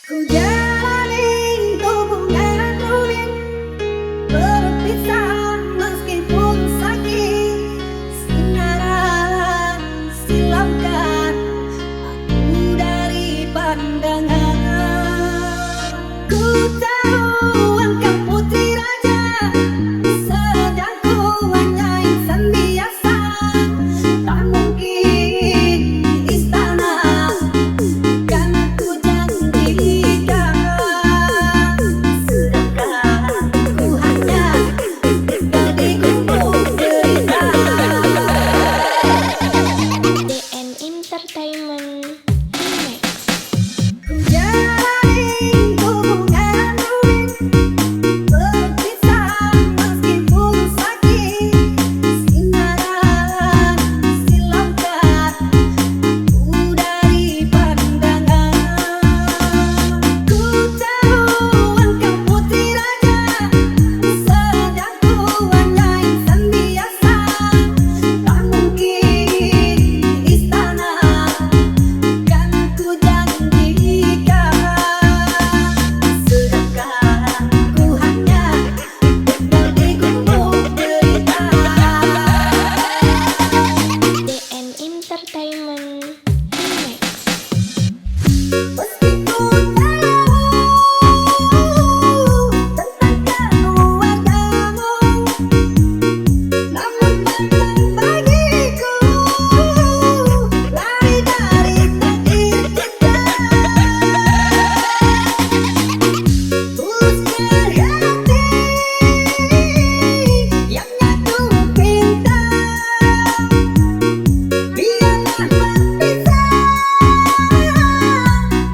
Ku jalani hubungan rumit, berpisah meskipun sakit. Sinaran silamkan aku dari pandangan. Ku tahu engkau putri raja, sedang ku hanya insan biasa. Tak mungkin di istana, kan ku janjikan. Sedangkan ku hanya tinggal di gumuk derita. DN Entertainment Remix. Ku jalani hubungan rumit, berpisah meskipun sakit. Sinaran silamkan aku dari pandangan. Ku tahu engkau putri raja, sedang ku hanya insan biasa. Tak mungkin di istana, kan ku janjikan. Sedangkan ku hanya tinggal di gumuk derita. DN Entertainment Remix. Meskipun tahu tentang keluargamu, namun datang bagiku lari dari takdir kita. Tulusnya hati yang aku pinta, biarlah berpisah,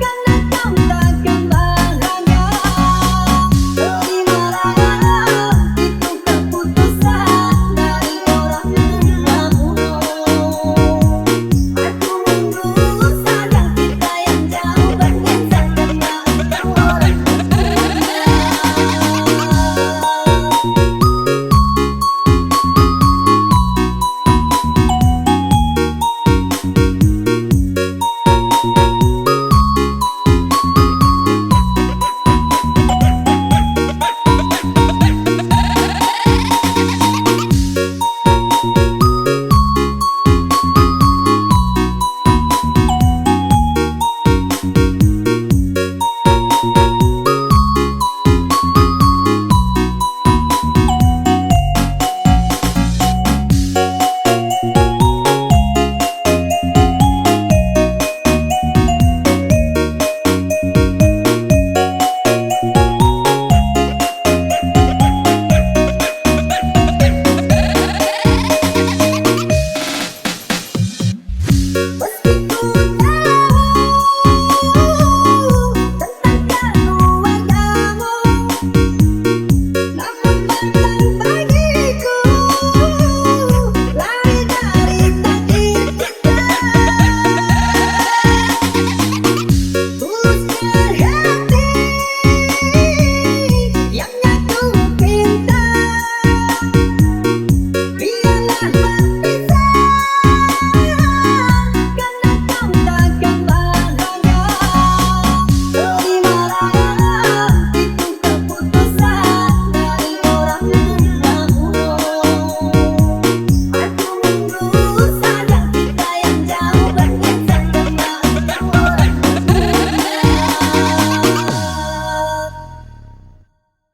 karena kau takkan bahagia. Terimalah itu keputusan dari orang tuamu. Aku mundur sayang kita yang jauh berpisah karena engkau orang tuanya. Meskipun